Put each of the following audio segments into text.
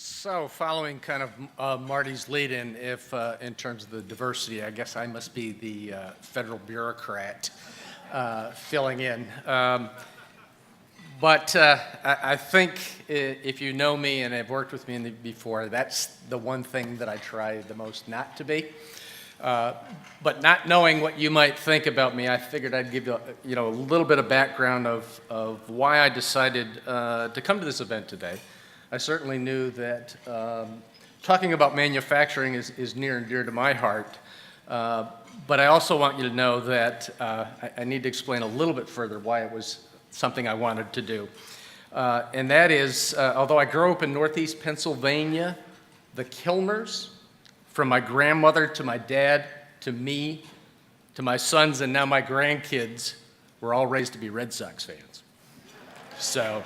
So, following kind of Marty's lead-in, if in terms of the diversity, I guess I must be the federal bureaucrat filling in. But I think if you know me and have worked with me before, that's the one thing that I try the most not to be. But not knowing what you might think about me, I figured I'd give you a little bit of background of why I decided to come to this event today. I certainly knew that talking about manufacturing is near and dear to my heart, but I also want you to know that I need to explain a little bit further why it was something I wanted to do. And that is, although I grew up in Northeast Pennsylvania, the Kilmers, from my grandmother to my dad to me to my sons and now my grandkids, were all raised to be Red Sox fans. So.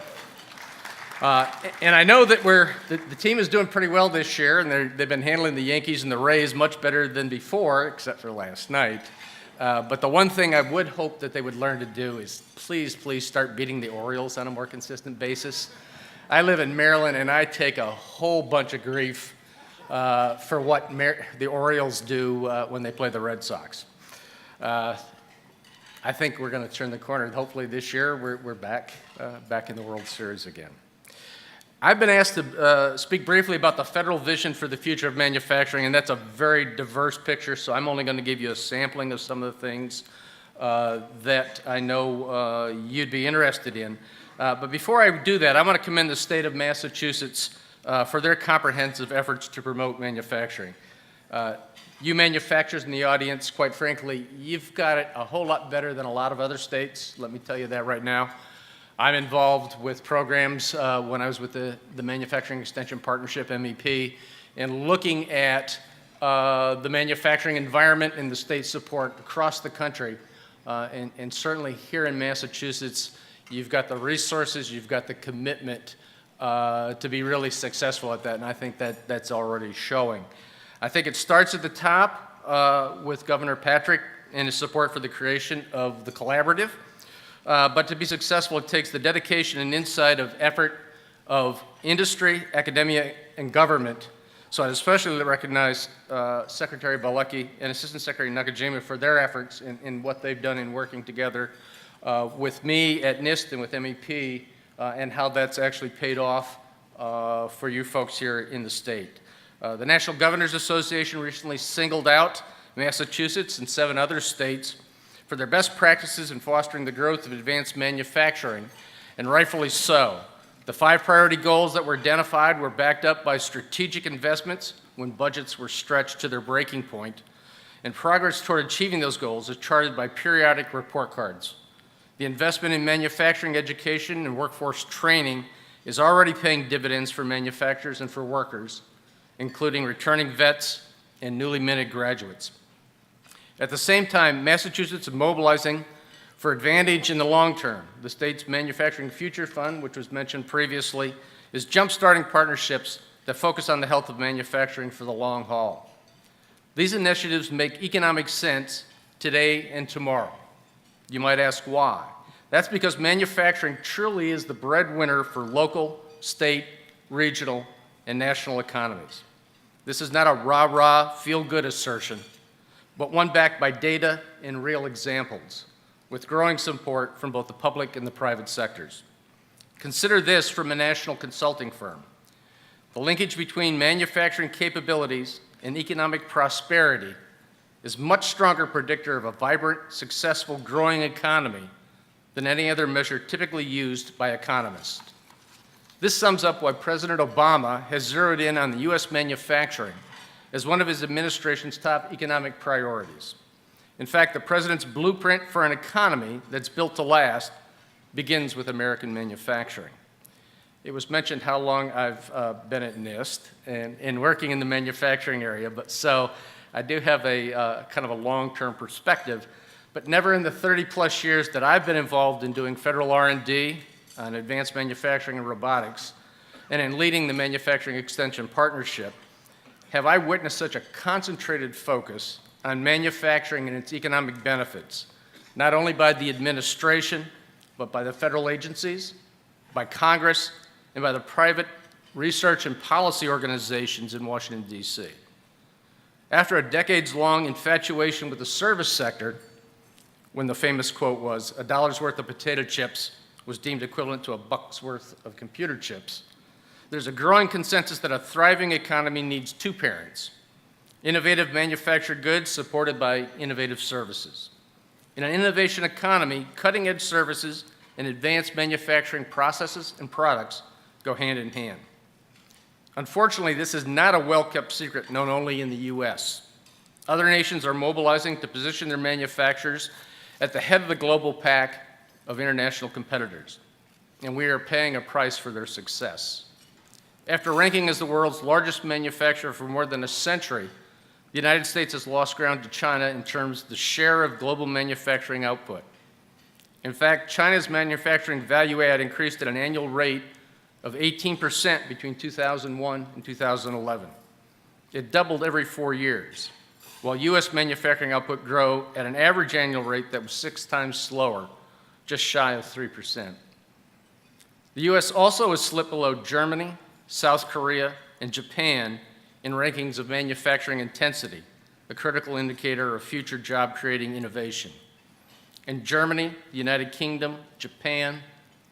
And I know that the team is doing pretty well this year, and they've been handling the Yankees and the Rays much better than before, except for last night. But the one thing I would hope that they would learn to do is please start beating the Orioles on a more consistent basis. I live in Maryland, and I take a whole bunch of grief for what the Orioles do when they play the Red Sox. I think we're going to turn the corner. Hopefully this year we're back in the World Series again. I've been asked to speak briefly about the federal vision for the future of manufacturing, and that's a very diverse picture, so I'm only going to give you a sampling of some of the things that I know you'd be interested in. But before I do that, I want to commend the state of Massachusetts for their comprehensive efforts to promote manufacturing. You manufacturers in the audience, quite frankly, you've got it a whole lot better than a lot of other states. Let me tell you that right now. I'm involved with programs when I was with the Manufacturing Extension Partnership, MEP, and looking at the manufacturing environment and the state support across the country. And certainly here in Massachusetts, you've got the resources, you've got the commitment to be really successful at that, and I think that's already showing. I think it starts at the top with Governor Patrick and his support for the creation of the collaborative. But to be successful, it takes the dedication and insight of effort of industry, academia, and government. So I'd especially recognize Secretary Balecki and Assistant Secretary Nakajima for their efforts in what they've done in working together with me at NIST and with MEP and how that's actually paid off for you folks here in the state. The National Governors Association recently singled out Massachusetts and 7 other states for their best practices in fostering the growth of advanced manufacturing, and rightfully so. The 5 priority goals that were identified were backed up by strategic investments when budgets were stretched to their breaking point, and progress toward achieving those goals is charted by periodic report cards. The investment in manufacturing education and workforce training is already paying dividends for manufacturers and for workers, including returning vets and newly minted graduates. At the same time, Massachusetts is mobilizing for advantage in the long term. The state's Manufacturing Future Fund, which was mentioned previously, is jump-starting partnerships that focus on the health of manufacturing for the long haul. These initiatives make economic sense today and tomorrow. You might ask why. That's because manufacturing truly is the breadwinner for local, state, regional, and national economies. This is not a rah-rah, feel-good assertion, but one backed by data and real examples, with growing support from both the public and the private sectors. Consider this from a national consulting firm. The linkage between manufacturing capabilities and economic prosperity is a much stronger predictor of a vibrant, successful, growing economy than any other measure typically used by economists. This sums up why President Obama has zeroed in on the U.S. manufacturing as one of his administration's top economic priorities. In fact, the president's blueprint for an economy that's built to last begins with American manufacturing. It was mentioned how long I've been at NIST and working in the manufacturing area, but so I do have a kind of a long-term perspective, but never in the 30-plus years that I've been involved in doing federal R&D on advanced manufacturing and robotics, and in leading the Manufacturing Extension Partnership, have I witnessed such a concentrated focus on manufacturing and its economic benefits, not only by the administration, but by the federal agencies, by Congress, and by the private research and policy organizations in Washington, D.C. After a decades-long infatuation with the service sector, when the famous quote was, "A dollar's worth of potato chips was deemed equivalent to a buck's worth of computer chips," there's a growing consensus that a thriving economy needs two parents: innovative manufactured goods supported by innovative services. In an innovation economy, cutting-edge services and advanced manufacturing processes and products go hand in hand. Unfortunately, this is not a well-kept secret known only in the U.S. Other nations are mobilizing to position their manufacturers at the head of the global pack of international competitors, and we are paying a price for their success. After ranking as the world's largest manufacturer for more than a century, the United States has lost ground to China in terms of the share of global manufacturing output. In fact, China's manufacturing value add increased at an annual rate of 18% between 2001 and 2011. It doubled every 4 years, while U.S. manufacturing output grew at an average annual rate that was 6 times slower, just shy of 3%. The U.S. also has slipped below Germany, South Korea, and Japan in rankings of manufacturing intensity, a critical indicator of future job-creating innovation. In Germany, the United Kingdom, Japan,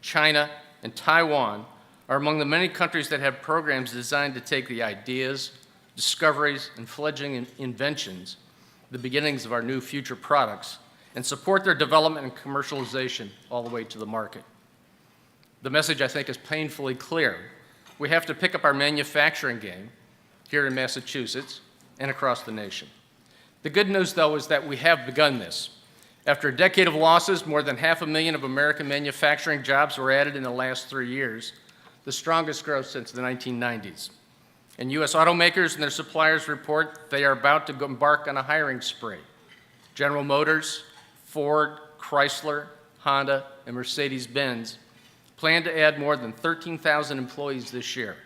China, and Taiwan are among the many countries that have programs designed to take the ideas, discoveries, and fledgling inventions, the beginnings of our new future products, and support their development and commercialization all the way to the market. The message, I think, is painfully clear. We have to pick up our manufacturing game here in Massachusetts and across the nation. The good news, though, is that we have begun this. After a decade of losses, more than 500,000 of American manufacturing jobs were added in the last 3 years, the strongest growth since the 1990s. And U.S. automakers and their suppliers report they are about to embark on a hiring spree. General Motors, Ford, Chrysler, Honda, and Mercedes-Benz plan to add more than 13,000 employees this year.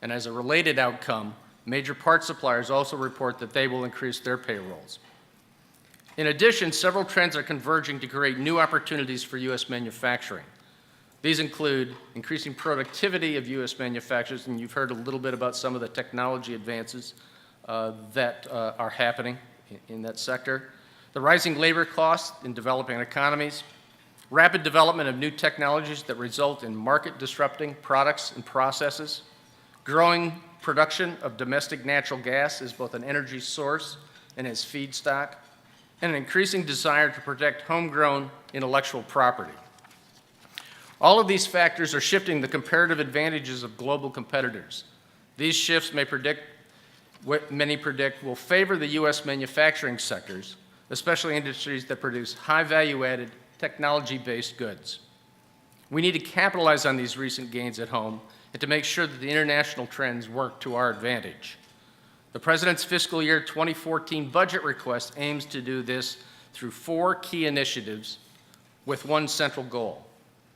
And as a related outcome, major parts suppliers also report that they will increase their payrolls. In addition, several trends are converging to create new opportunities for U.S. manufacturing. These include increasing productivity of U.S. manufacturers, and you've heard a little bit about some of the technology advances that are happening in that sector. The rising labor costs in developing economies, rapid development of new technologies that result in market-disrupting products and processes, growing production of domestic natural gas as both an energy source and as feedstock, and an increasing desire to protect homegrown intellectual property. All of these factors are shifting the comparative advantages of global competitors. These shifts many predict will favor the U.S. manufacturing sectors, especially industries that produce high value-added, technology-based goods. We need to capitalize on these recent gains at home and to make sure that the international trends work to our advantage. The President's fiscal year 2014 budget request aims to do this through 4 key initiatives with one central goal.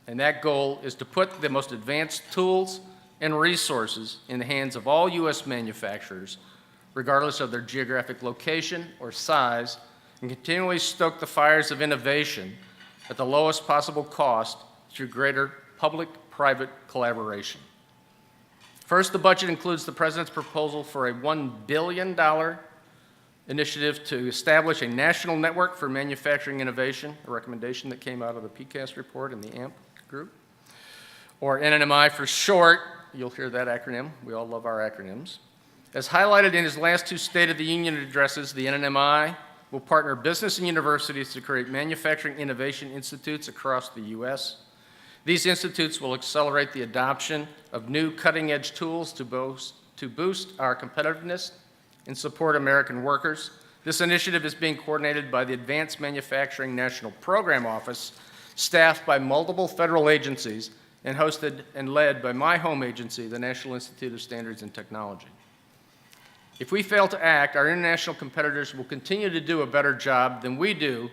And that goal is to put the most advanced tools and resources in the hands of all U.S. manufacturers, regardless of their geographic location or size, and continually stoke the fires of innovation at the lowest possible cost through greater public-private collaboration. First, the budget includes the President's proposal for a $1 billion initiative to establish a national network for manufacturing innovation, a recommendation that came out of the PCAST report and the AMP group, or NNMI for short. You'll hear that acronym. We all love our acronyms. As highlighted in his last 2 State of the Union addresses, the NNMI will partner business and universities to create manufacturing innovation institutes across the U.S. These institutes will accelerate the adoption of new cutting-edge tools to boost our competitiveness and support American workers. This initiative is being coordinated by the Advanced Manufacturing National Program Office, staffed by multiple federal agencies, and hosted and led by my home agency, the National Institute of Standards and Technology. If we fail to act, our international competitors will continue to do a better job than we do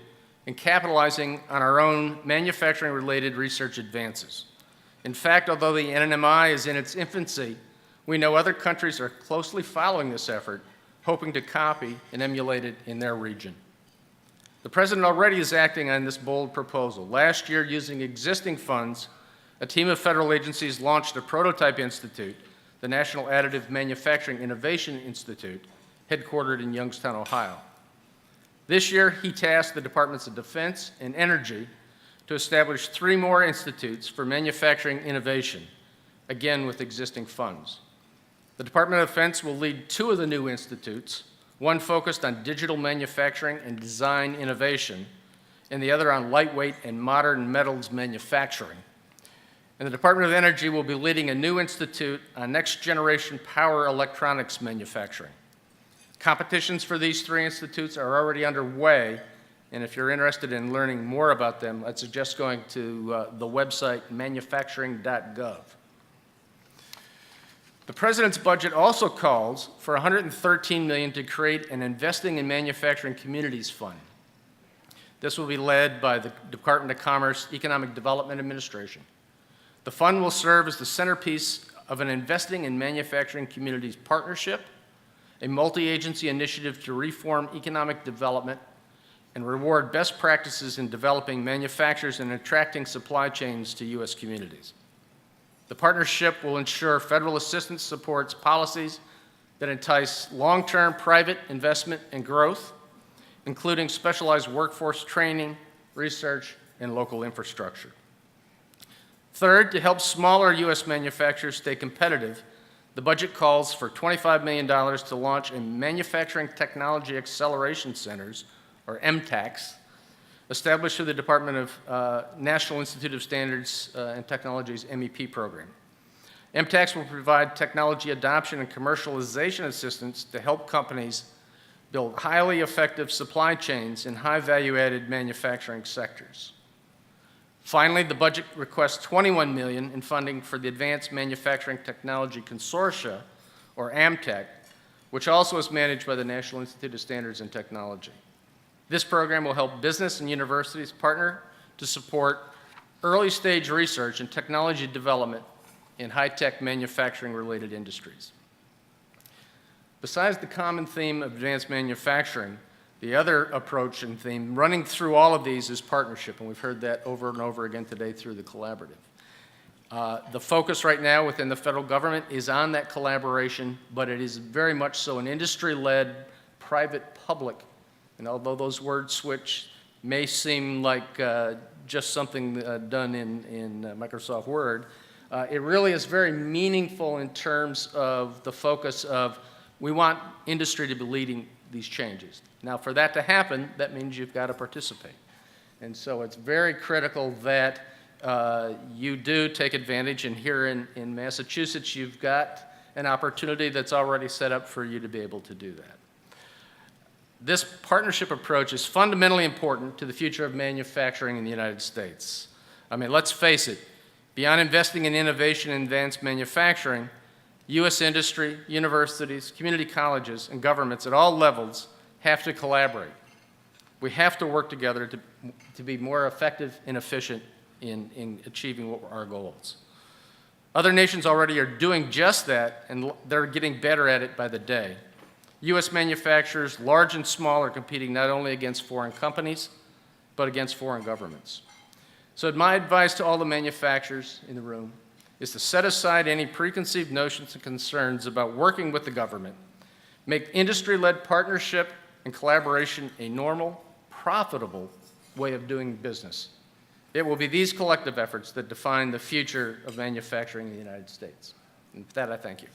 in capitalizing on our own manufacturing-related research advances. In fact, although the NNMI is in its infancy, we know other countries are closely following this effort, hoping to copy and emulate it in their region. The President already is acting on this bold proposal. Last year, using existing funds, a team of federal agencies launched a prototype institute the National Additive Manufacturing Innovation Institute, headquartered in Youngstown, Ohio. This year, he tasked the Departments of Defense and Energy to establish 3 more institutes for manufacturing innovation, again with existing funds. The Department of Defense will lead 2 of the new institutes, one focused on digital manufacturing and design innovation, and the other on lightweight and modern metals manufacturing. And the Department of Energy will be leading a new institute on next-generation power electronics manufacturing. Competitions for these 3 institutes are already underway, and if you're interested in learning more about them, I'd suggest going to the website manufacturing.gov. The President's budget also calls for $113 million to create an Investing in Manufacturing Communities Fund. This will be led by the Department of Commerce Economic Development Administration. The fund will serve as the centerpiece of an Investing in Manufacturing Communities partnership, a multi-agency initiative to reform economic development and reward best practices in developing manufacturers and attracting supply chains to U.S. communities. The partnership will ensure federal assistance supports policies that entice long-term private investment and growth, including specialized workforce training, research, and local infrastructure. Third, to help smaller U.S. manufacturers stay competitive, the budget calls for $25 million to launch a Manufacturing Technology Acceleration Centers, or MTACs, established through the Department of National Institute of Standards and Technology's MEP program. MTACs will provide technology adoption and commercialization assistance to help companies build highly effective supply chains in high value-added manufacturing sectors. Finally, the budget requests $21 million in funding for the Advanced Manufacturing Technology Consortia, or AMTEC, which also is managed by the National Institute of Standards and Technology. This program will help business and universities partner to support early-stage research and technology development in high-tech manufacturing-related industries. Besides the common theme of advanced manufacturing, the other approach and theme running through all of these is partnership, and we've heard that over and over again today through the collaborative. The focus right now within the federal government is on that collaboration, but it is very much so an industry-led, private-public, and although those word switch may seem like just something done in Microsoft Word, it really is very meaningful in terms of the focus of we want industry to be leading these changes. Now, for that to happen, that means you've got to participate. And so it's very critical that you do take advantage, and here in Massachusetts, you've got an opportunity that's already set up for you to be able to do that. This partnership approach is fundamentally important to the future of manufacturing in the United States. I mean, let's face it, beyond investing in innovation and advanced manufacturing, U.S. industry, universities, community colleges, and governments at all levels have to collaborate. We have to work together to be more effective and efficient in achieving our goals. Other nations already are doing just that, and they're getting better at it by the day. U.S. manufacturers, large and small, are competing not only against foreign companies, but against foreign governments. So my advice to all the manufacturers in the room is to set aside any preconceived notions and concerns about working with the government. Make industry-led partnership and collaboration a normal, profitable way of doing business. It will be these collective efforts that define the future of manufacturing in the United States. And with that, I thank you.